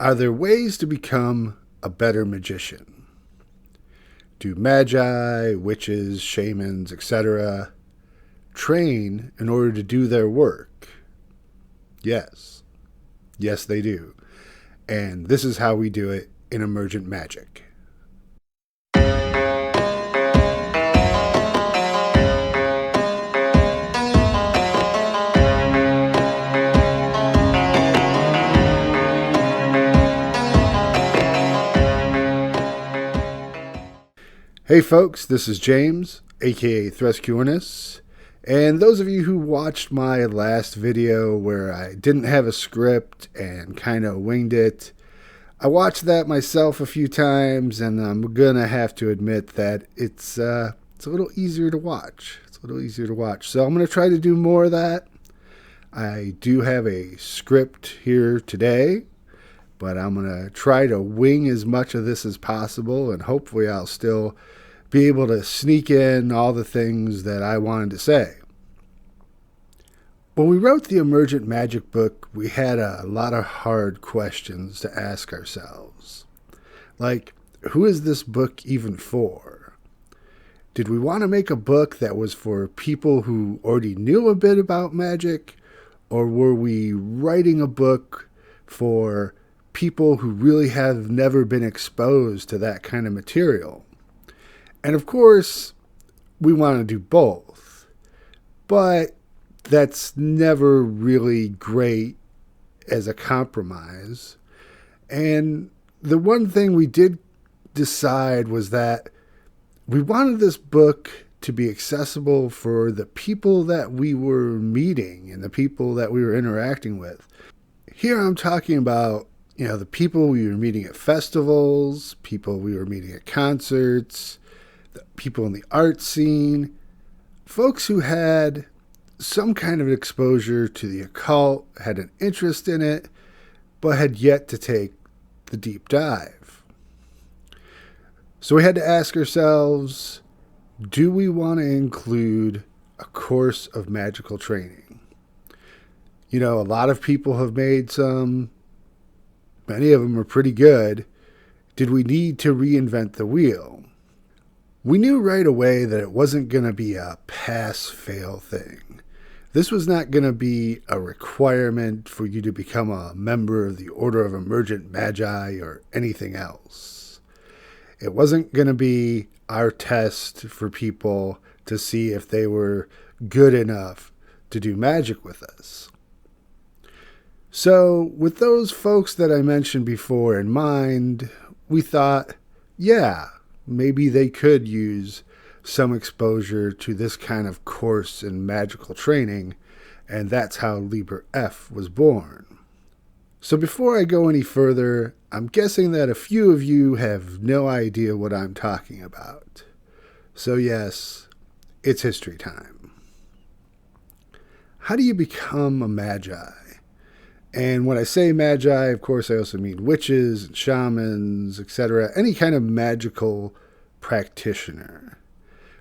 Are there ways to become a better magician? Do magi, witches, shamans, etc. train in order to do their work? Yes. Yes, they do. And this is how we do it in Emergent Magick. Hey folks, this is James, aka Threscuinus, and those of you who watched my last video where I didn't have a script and kind of winged it, I watched that myself a few times, and I'm gonna have to admit that it's a little easier to watch. So I'm gonna try to do more of that. I do have a script here today, but I'm gonna try to wing as much of this as possible, and hopefully I'll still be able to sneak in all the things that I wanted to say. When we wrote the Emergent Magick book, we had a lot of hard questions to ask ourselves. Like, who is this book even for? Did we want to make a book that was for people who already knew a bit about magic? Or were we writing a book for people who really have never been exposed to that kind of material? And of course, we want to do both, but that's never really great as a compromise. And the one thing we did decide was that we wanted this book to be accessible for the people that we were meeting and the people that we were interacting with. Here I'm talking about, the people we were meeting at festivals, people we were meeting at concerts, the people in the art scene, folks who had some kind of exposure to the occult, had an interest in it, but had yet to take the deep dive. So we had to ask ourselves, do we want to include a course of magical training? A lot of people have made some. Many of them are pretty good. Did we need to reinvent the wheel? We knew right away that it wasn't going to be a pass-fail thing. This was not going to be a requirement for you to become a member of the Order of Emergent Magi or anything else. It wasn't going to be our test for people to see if they were good enough to do magic with us. So, with those folks that I mentioned before in mind, we thought, yeah, maybe they could use some exposure to this kind of course in magical training, and that's how Liber F was born. So before I go any further, I'm guessing that a few of you have no idea what I'm talking about. So yes, it's history time. How do you become a magi? And when I say magi, of course, I also mean witches and shamans, etc., any kind of magical practitioner.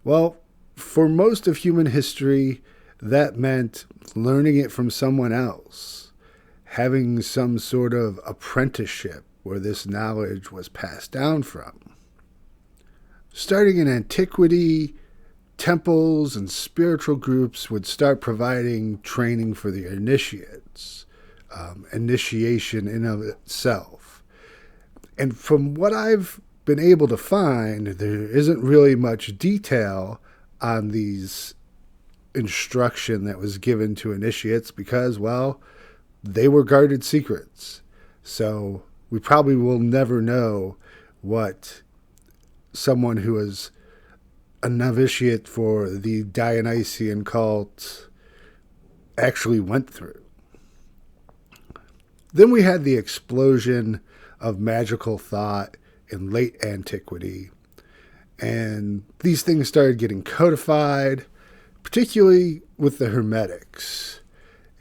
Well, for most of human history, that meant learning it from someone else, having some sort of apprenticeship where this knowledge was passed down from. Starting in antiquity, temples and spiritual groups would start providing training for the initiates, initiation in of itself. And from what I've been able to find, there isn't really much detail on these instruction that was given to initiates because, well, they were guarded secrets. So we probably will never know what someone who was a novitiate for the Dionysian cult actually went through. Then we had the explosion of magical thought in late antiquity, and these things started getting codified, particularly with the Hermetics.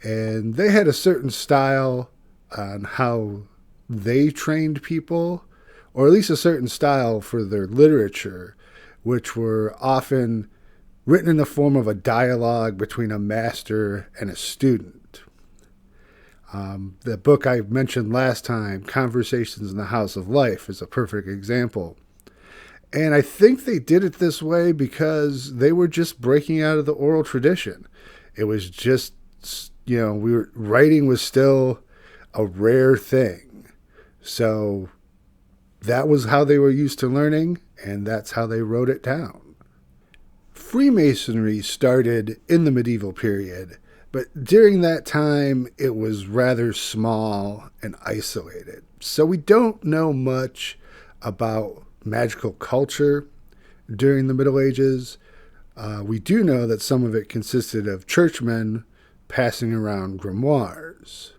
And they had a certain style on how they trained people, or at least a certain style for their literature, which were often written in the form of a dialogue between a master and a student. The book I mentioned last time, Conversations in the House of Life, is a perfect example. And I think they did it this way because they were just breaking out of the oral tradition. It was just, writing was still a rare thing. So that was how they were used to learning, and that's how they wrote it down. Freemasonry started in the medieval period, but during that time it was rather small and isolated. So we don't know much about magical culture during the Middle Ages. We do know that some of it consisted of churchmen passing around grimoires.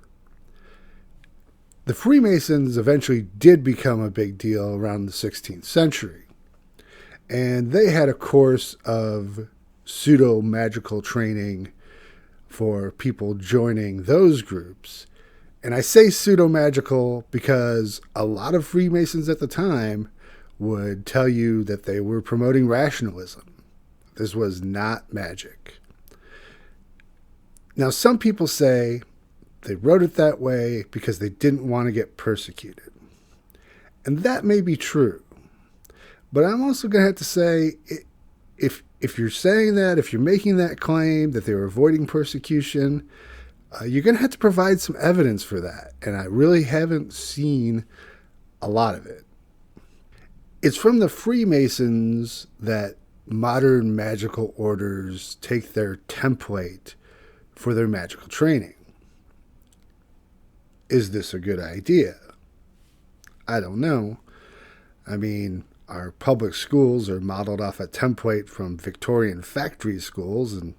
The Freemasons eventually did become a big deal around the 16th century. And they had a course of pseudo-magical training for people joining those groups. And I say pseudo-magical because a lot of Freemasons at the time would tell you that they were promoting rationalism. This was not magic. Now, some people say they wrote it that way because they didn't want to get persecuted. And that may be true. But I'm also going to have to say, if you're saying that, if you're making that claim that they were avoiding persecution, you're going to have to provide some evidence for that. And I really haven't seen a lot of it. It's from the Freemasons that modern magical orders take their template for their magical training. Is this a good idea? I don't know. I mean, our public schools are modeled off a template from Victorian factory schools, and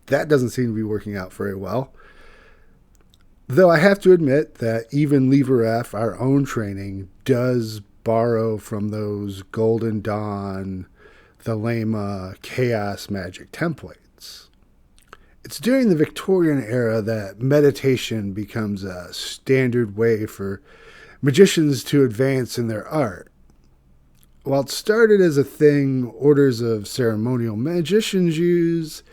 that doesn't seem to be working out very well. Though I have to admit that even Lever F, our own training, does borrow from those Golden Dawn, Thelema, Chaos Magic templates. It's during the Victorian era that meditation becomes a standard way for magicians to advance in their art. While it started as a thing orders of ceremonial magicians use,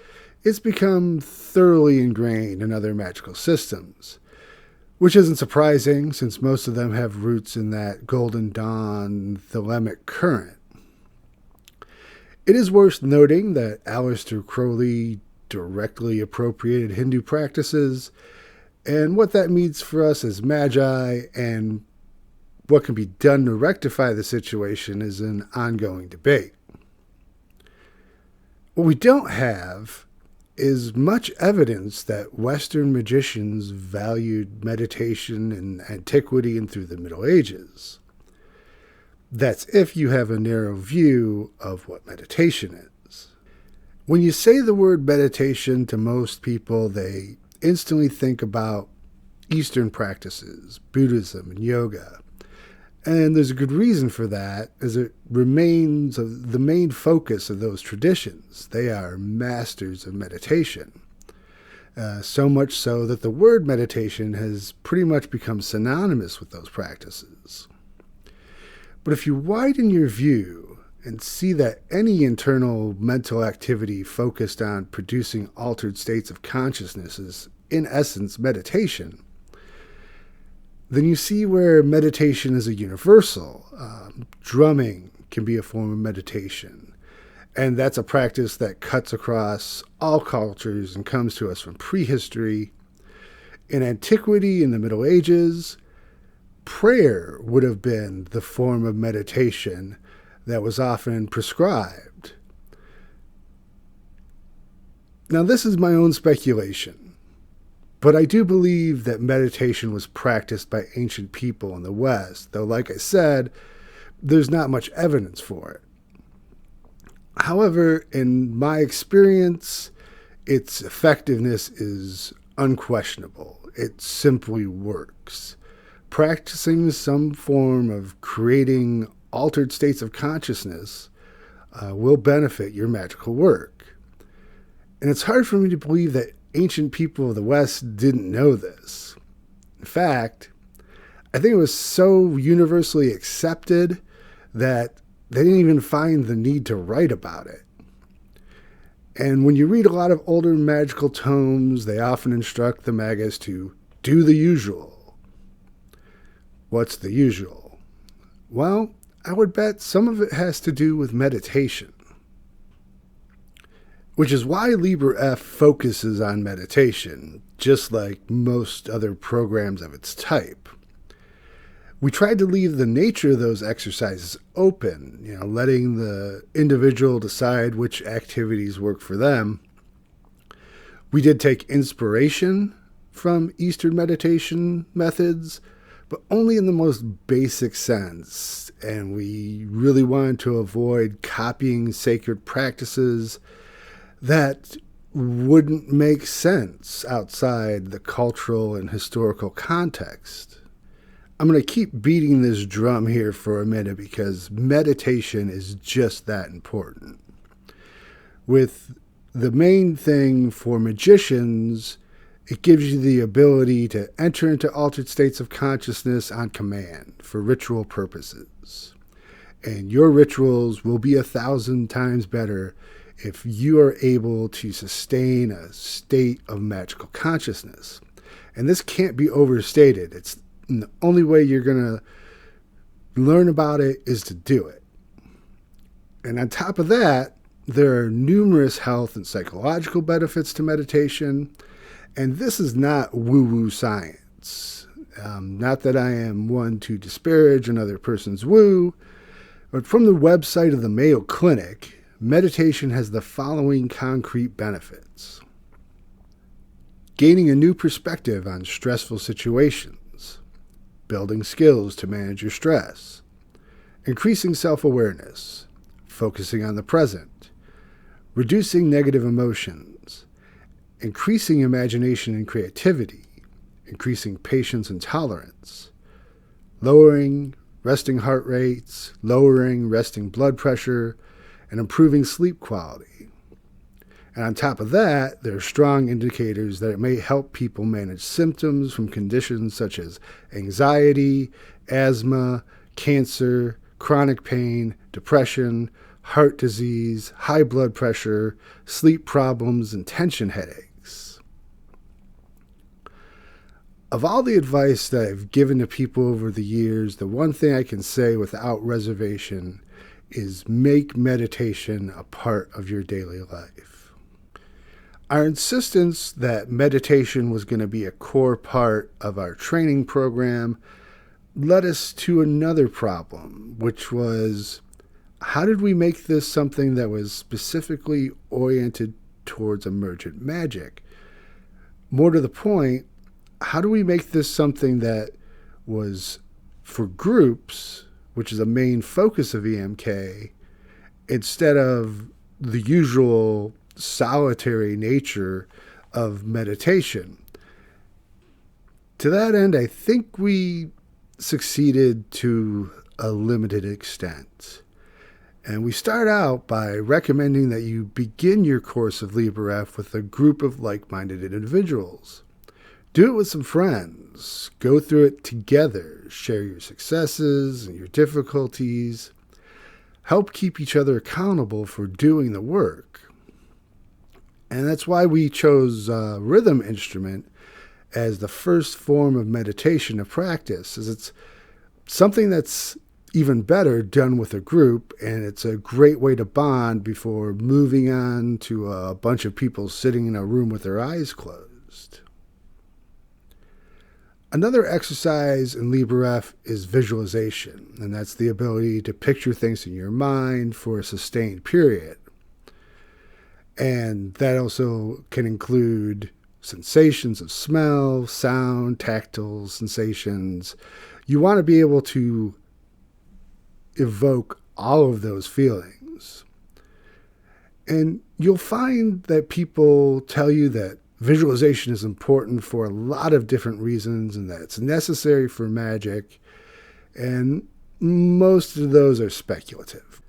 it's become thoroughly ingrained in other magical systems, which isn't surprising since most of them have roots in that Golden Dawn Thelemic current. It is worth noting that Aleister Crowley directly appropriated Hindu practices, and what that means for us as Magi and what can be done to rectify the situation is an ongoing debate. What we don't have is much evidence that Western magicians valued meditation in antiquity and through the Middle Ages. That's if you have a narrow view of what meditation is. When you say the word meditation to most people, they instantly think about Eastern practices, Buddhism and yoga. And there's a good reason for that, as it remains the main focus of those traditions. They are masters of meditation. So much so that the word meditation has pretty much become synonymous with those practices. But if you widen your view and see that any internal mental activity focused on producing altered states of consciousness is, in essence, meditation, then you see where meditation is a universal. Drumming can be a form of meditation. And that's a practice that cuts across all cultures and comes to us from prehistory. In antiquity, in the Middle Ages, prayer would have been the form of meditation that was often prescribed. Now, this is my own speculation, but I do believe that meditation was practiced by ancient people in the West, though, like I said, there's not much evidence for it. However, in my experience, its effectiveness is unquestionable. It simply works. Practicing some form of creating altered states of consciousness will benefit your magical work. And it's hard for me to believe that ancient people of the West didn't know this. In fact, I think it was so universally accepted that they didn't even find the need to write about it. And when you read a lot of older magical tomes, they often instruct the magus to do the usual. What's the usual? Well, I would bet some of it has to do with meditation, which is why LibreF focuses on meditation, just like most other programs of its type. We tried to leave the nature of those exercises open, letting the individual decide which activities work for them. We did take inspiration from Eastern meditation methods, but only in the most basic sense, and we really wanted to avoid copying sacred practices that wouldn't make sense outside the cultural and historical context. I'm going to keep beating this drum here for a minute because meditation is just that important. With the main thing for magicians, it gives you the ability to enter into altered states of consciousness on command for ritual purposes. And your rituals will be 1,000 times better if you are able to sustain a state of magical consciousness. And this can't be overstated. It's the only way you're going to learn about it is to do it. And on top of that, there are numerous health and psychological benefits to meditation. And this is not woo-woo science. Not that I am one to disparage another person's woo, but from the website of the Mayo Clinic, meditation has the following concrete benefits. Gaining a new perspective on stressful situations, building skills to manage your stress, increasing self-awareness, focusing on the present, reducing negative emotions, increasing imagination and creativity, increasing patience and tolerance, lowering resting heart rates, lowering resting blood pressure, and improving sleep quality. And on top of that, there are strong indicators that it may help people manage symptoms from conditions such as anxiety, asthma, cancer, chronic pain, depression, heart disease, high blood pressure, sleep problems, and tension headaches. Of all the advice that I've given to people over the years, the one thing I can say without reservation is make meditation a part of your daily life. Our insistence that meditation was going to be a core part of our training program led us to another problem, which was, how did we make this something that was specifically oriented towards emergent magic? More to the point, how do we make this something that was for groups, which is a main focus of EMK, instead of the usual solitary nature of meditation? To that end, I think we succeeded to a limited extent. And we start out by recommending that you begin your course of LibreF with a group of like-minded individuals. Do it with some friends. Go through it together. Share your successes and your difficulties. Help keep each other accountable for doing the work. And that's why we chose rhythm instrument as the first form of meditation to practice, as it's something that's even better done with a group, and it's a great way to bond before moving on to a bunch of people sitting in a room with their eyes closed. Another exercise in LibreF is visualization, and that's the ability to picture things in your mind for a sustained period. And that also can include sensations of smell, sound, tactile sensations. You want to be able to evoke all of those feelings. And you'll find that people tell you that visualization is important for a lot of different reasons and that it's necessary for magic, and most of those are speculative.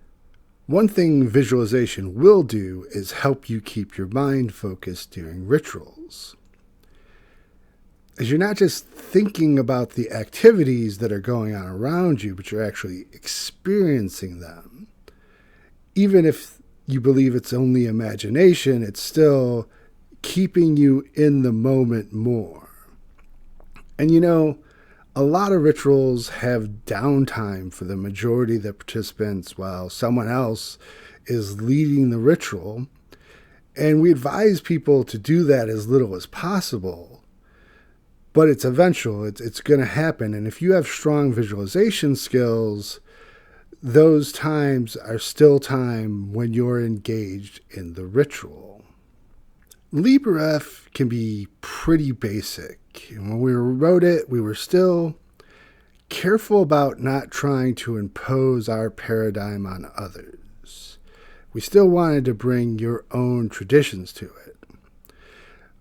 One thing visualization will do is help you keep your mind focused during rituals, as you're not just thinking about the activities that are going on around you, but you're actually experiencing them. Even if you believe it's only imagination, it's still keeping you in the moment more. And a lot of rituals have downtime for the majority of the participants while someone else is leading the ritual. And we advise people to do that as little as possible. But it's eventual, it's going to happen. And if you have strong visualization skills, those times are still time when you're engaged in the ritual. LibreF can be pretty basic. And when we wrote it, we were still careful about not trying to impose our paradigm on others. We still wanted to bring your own traditions to it.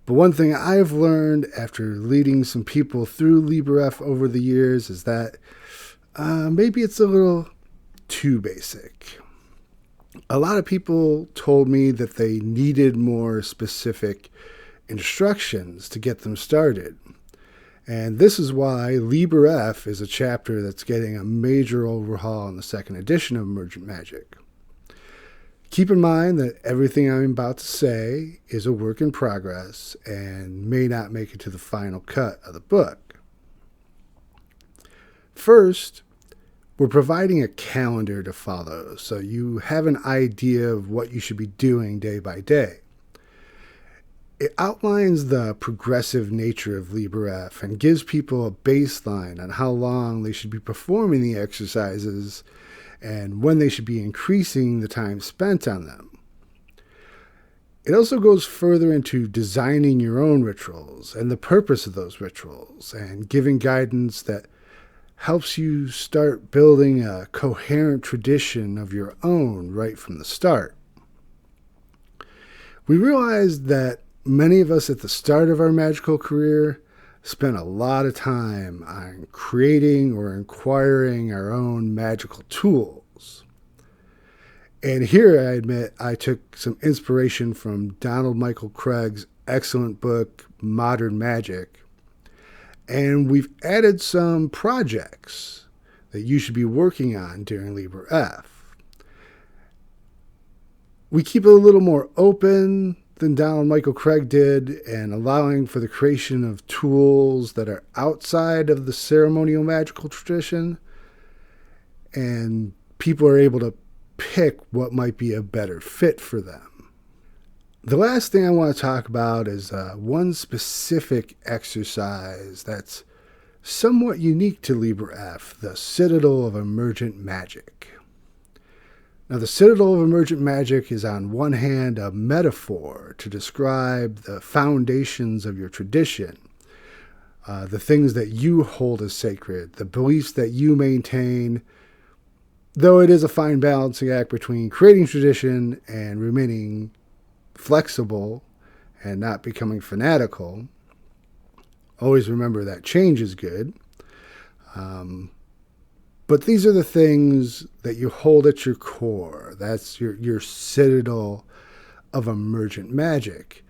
But one thing I've learned after leading some people through LibreF over the years is that maybe it's a little too basic. A lot of people told me that they needed more specific instructions to get them started. And this is why LibreF is a chapter that's getting a major overhaul in the second edition of Emergent Magick. Keep in mind that everything I'm about to say is a work in progress and may not make it to the final cut of the book. First, we're providing a calendar to follow so you have an idea of what you should be doing day by day. It outlines the progressive nature of LibreF and gives people a baseline on how long they should be performing the exercises and when they should be increasing the time spent on them. It also goes further into designing your own rituals and the purpose of those rituals and giving guidance that helps you start building a coherent tradition of your own right from the start. We realized that many of us at the start of our magical career spent a lot of time on creating or acquiring our own magical tools. And here I admit I took some inspiration from Donald Michael Craig's excellent book, Modern Magic, and we've added some projects that you should be working on during LibreF. We keep it a little more open than Donald Michael Craig did, and allowing for the creation of tools that are outside of the ceremonial magical tradition, and people are able to pick what might be a better fit for them. The last thing I want to talk about is one specific exercise that's somewhat unique to LibreF, the Citadel of Emergent Magick. Now, the Citadel of Emergent Magick is on one hand a metaphor to describe the foundations of your tradition, the things that you hold as sacred, the beliefs that you maintain, though it is a fine balancing act between creating tradition and remaining flexible and not becoming fanatical. Always remember that change is good. But these are the things that you hold at your core. That's your citadel of emergent magic.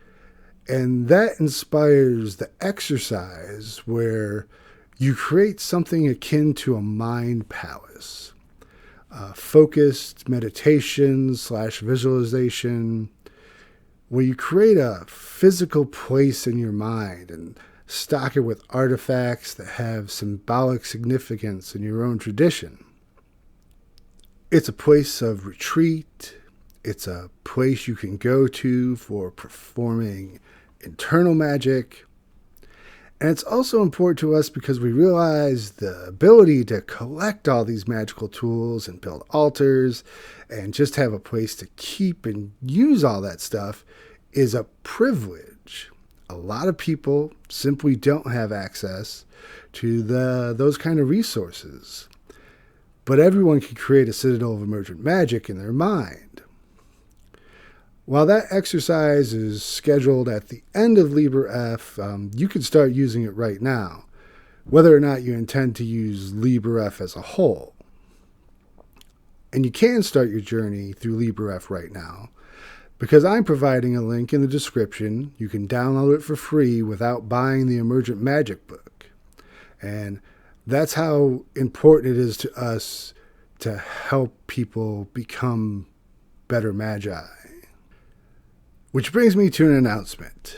And that inspires the exercise where you create something akin to a mind palace. Focused meditation / visualization, where you create a physical place in your mind and stock it with artifacts that have symbolic significance in your own tradition. It's a place of retreat. It's a place you can go to for performing internal magic. And it's also important to us because we realize the ability to collect all these magical tools and build altars and just have a place to keep and use all that stuff is a privilege. A lot of people simply don't have access to those kind of resources. But everyone can create a Citadel of Emergent Magick in their mind. While that exercise is scheduled at the end of LibreF, you can start using it right now, whether or not you intend to use LibreF as a whole. And you can start your journey through LibreF right now, because I'm providing a link in the description. You can download it for free without buying the Emergent Magick book. And that's how important it is to us to help people become better Magi. Which brings me to an announcement.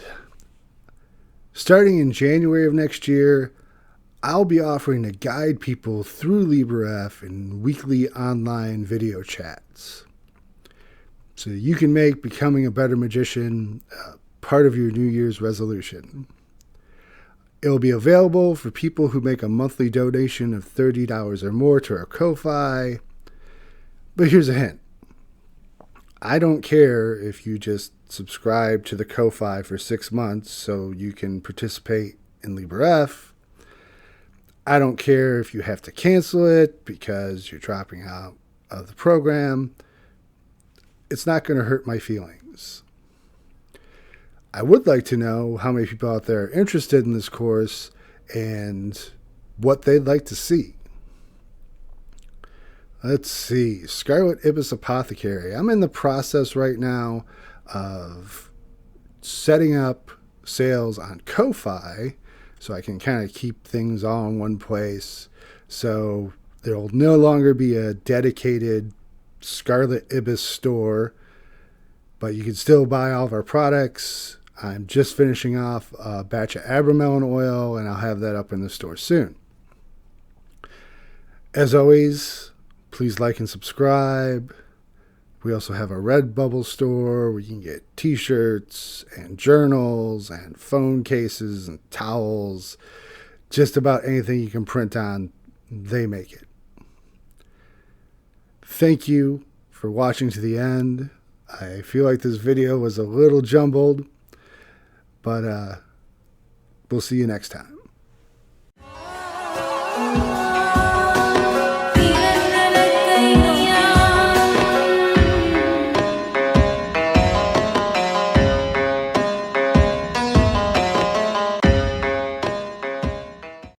Starting in January of next year, I'll be offering to guide people through LibreF in weekly online video chats. So you can make becoming a better magician part of your New Year's resolution. It'll be available for people who make a monthly donation of $30 or more to our Ko-Fi. But here's a hint. I don't care if you just subscribe to the Ko-Fi for 6 months so you can participate in LibreF. I don't care if you have to cancel it because you're dropping out of the program. It's not going to hurt my feelings. I would like to know how many people out there are interested in this course and what they'd like to see. Let's see. Scarlet, Ibis, Apothecary. I'm in the process right now of setting up sales on Ko-Fi so I can kind of keep things all in one place. So there will no longer be a dedicated Scarlet Ibis store, but you can still buy all of our products. I'm just finishing off a batch of Abramelon oil, and I'll have that up in the store soon. As always, please like and subscribe. We also have a Redbubble store where you can get t-shirts and journals and phone cases and towels. Just about anything you can print on, they make it. Thank you for watching to the end. I feel like this video was a little jumbled, but we'll see you next time.